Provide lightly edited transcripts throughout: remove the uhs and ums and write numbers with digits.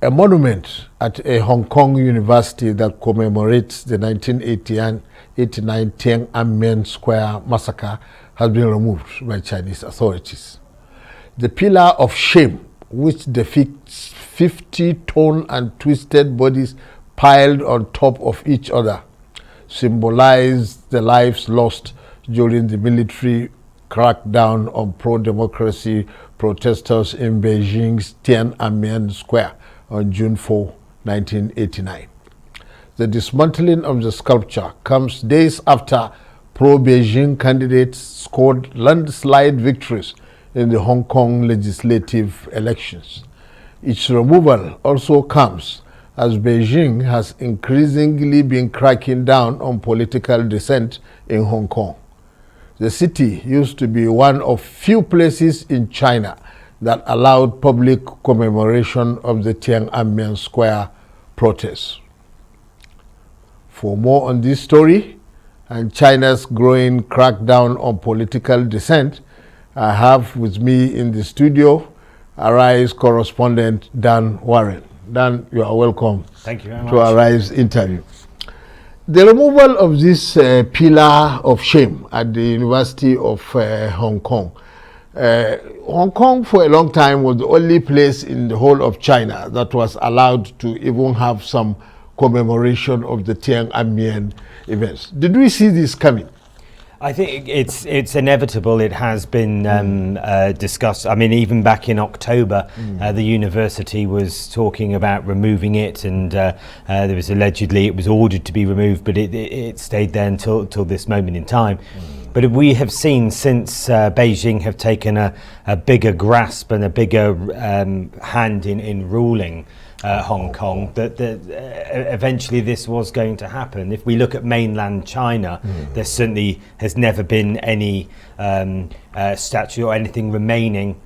a monument at a Hong Kong university that commemorates the 1989 Tiananmen Square massacre has been removed by Chinese authorities. The pillar of shame, which depicts 50 torn and twisted bodies piled on top of each other, symbolized the lives lost during the military crackdown on pro-democracy protesters in Beijing's Tiananmen Square on June 4, 1989. The dismantling of the sculpture comes days after pro-Beijing candidates scored landslide victories in the Hong Kong legislative elections. Its removal also comes as Beijing has increasingly been cracking down on political dissent in Hong Kong. The city used to be one of few places in China that allowed public commemoration of the Tiananmen Square protests. For more on this story and China's growing crackdown on political dissent, I have with me in the studio Arise correspondent Dan Warren. Dan, you are welcome. Thank you very much. To Arise interview. The removal of this pillar of shame at the University of Hong Kong. Hong Kong for a long time was the only place in the whole of China that was allowed to even have some commemoration of the Tiananmen events. Did we see this coming? I think it's inevitable. It has been discussed. I mean, even back in October, the university was talking about removing it, and there was allegedly it was ordered to be removed, but it stayed there until this moment in time. But we have seen since Beijing have taken a bigger grasp and a bigger hand in ruling Hong Kong, that eventually this was going to happen. If we look at mainland China, there certainly has never been any statue or anything remaining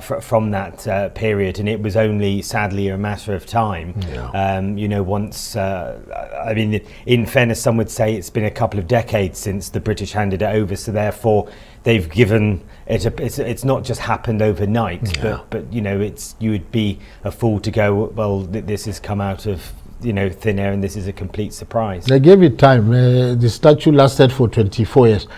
from that period, and it was only sadly a matter of time. Once I mean, in fairness, some would say it's been a couple of decades since the British handed it over, so therefore they've given it it's not just happened overnight. But you would be a fool to go, well, this has come out of thin air and this is a complete surprise. They gave it time. The statue lasted for 24 years.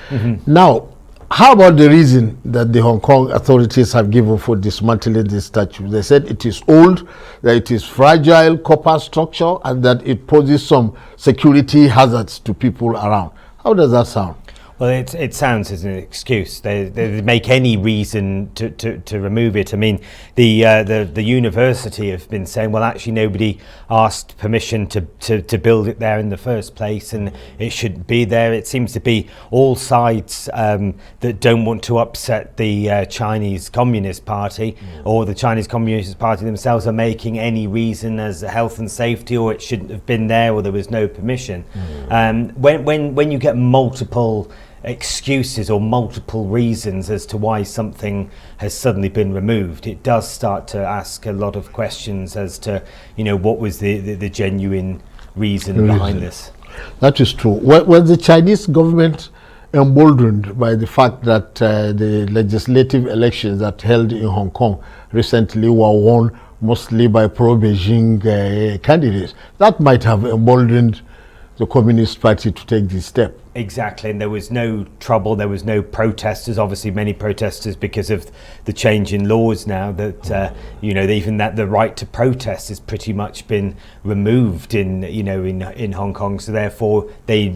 Now, how about the reason that the Hong Kong authorities have given for dismantling this statue? They said it is old, that it is fragile copper structure, and that it poses some security hazards to people around. How does that sound? Well, it sounds as an excuse. They make any reason to remove it. I mean, the university have been saying, well, actually nobody asked permission to build it there in the first place, and it shouldn't be there. It seems to be all sides that don't want to upset the Chinese Communist Party, or the Chinese Communist Party themselves are making any reason as health and safety, or it shouldn't have been there, or there was no permission. When you get multiple excuses or multiple reasons as to why something has suddenly been removed, it does start to ask a lot of questions as to what was the genuine reason behind this. That is true. Was the Chinese government emboldened by the fact that the legislative elections that held in Hong Kong recently were won mostly by pro-Beijing candidates? That might have emboldened the Communist Party to take this step. Exactly, and there was no trouble, there was no protesters, obviously many protesters because of the change in laws now that, even that the right to protest has pretty much been removed in Hong Kong, so therefore they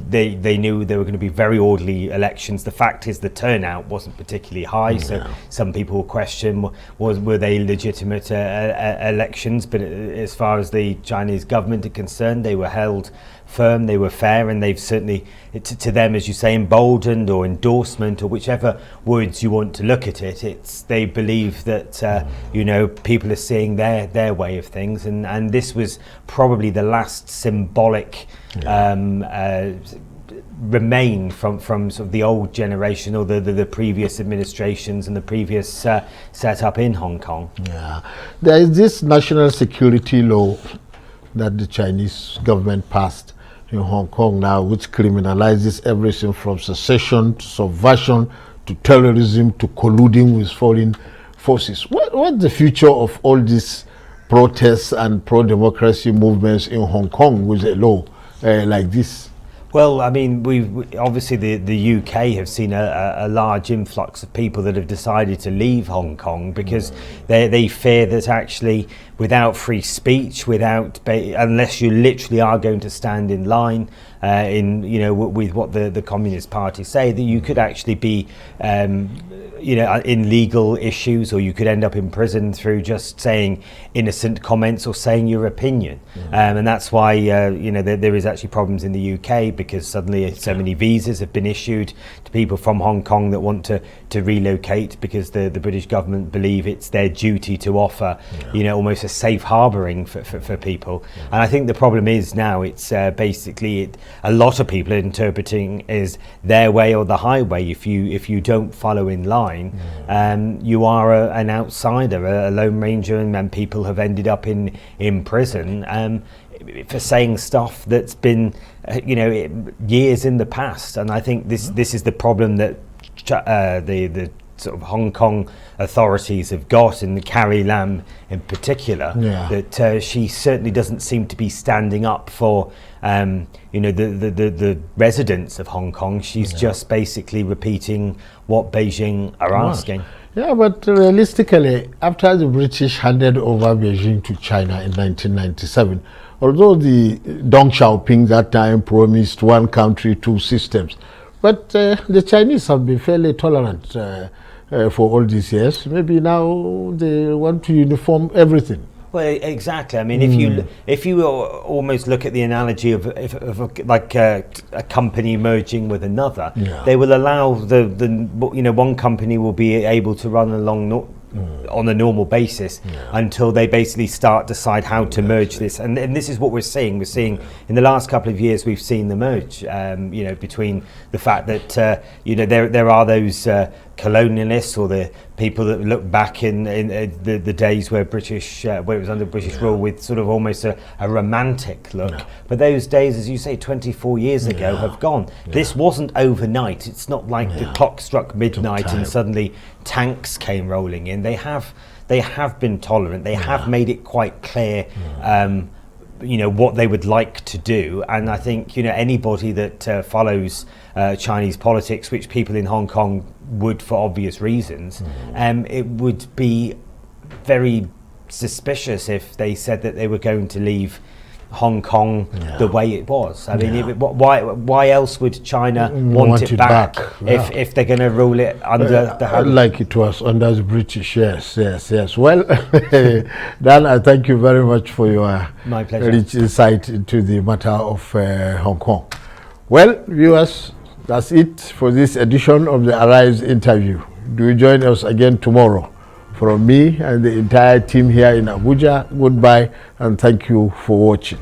knew there were going to be very orderly elections. The fact is the turnout wasn't particularly high, so some people question were they legitimate elections, but as far as the Chinese government are concerned, they were held firm, they were fair, and they've certainly, to them, as you say, emboldened or endorsement or whichever words you want to look at it, they believe that people are seeing their way of things, and this was probably the last symbolic remain from sort of the old generation or the previous administrations and the previous setup in Hong Kong. There is this national security law that the Chinese government passed in Hong Kong now, which criminalizes everything from secession to subversion to terrorism to colluding with foreign forces. What's the future of all these protests and pro-democracy movements in Hong Kong with a law like this? Well, I mean, obviously the UK have seen a large influx of people that have decided to leave Hong Kong because they fear that actually without free speech, unless you literally are going to stand in line with what the Communist Party say, that you could actually be in legal issues, or you could end up in prison through just saying innocent comments or saying your opinion. And that's why there is actually problems in the UK, because suddenly so many visas have been issued to people from Hong Kong that want to relocate, because the British government believe it's their duty to offer almost a safe harbouring for people. And I think the problem is now it's basically a lot of people are interpreting as their way or the highway. If you don't follow in line, you are an outsider, a lone ranger, and people have ended up in prison for saying stuff that's been years in the past. And I think this is the problem that the sort of Hong Kong authorities have got, and Carrie Lam in particular, that she certainly doesn't seem to be standing up for the residents of Hong Kong. She's just basically repeating what Beijing are asking. Yeah, but realistically, after the British handed over Beijing to China in 1997, although the Deng Xiaoping that time promised one country, two systems, but the Chinese have been fairly tolerant for all these years. Maybe now they want to uniform everything. Well, exactly. I mean, if you almost look at the analogy of a company merging with another, they will allow one company will be able to run along on a normal basis until they basically decide how to merge this. And this is what we're seeing. We're seeing in the last couple of years, we've seen the merge, between the fact that, there are those colonialists, or the people that look back in the days where where it was under British rule, with sort of almost a romantic look. But those days, as you say, 24 years ago have gone. This wasn't overnight. It's not like the clock struck midnight and suddenly tanks came rolling in. They have been tolerant. They have made it quite clear what they would like to do. And I think anybody that follows Chinese politics, which people in Hong Kong would for obvious reasons, it would be very suspicious if they said that they were going to leave Hong Kong the way it was. I mean, why else would China want it back if they're going to rule it under the like it was under the British? Yes. Well, Dan, I thank you very much for your rich insight into the matter of Hong Kong. Well, viewers, that's it for this edition of the Arise interview. Do join us again tomorrow. From me and the entire team here in Abuja, goodbye and thank you for watching.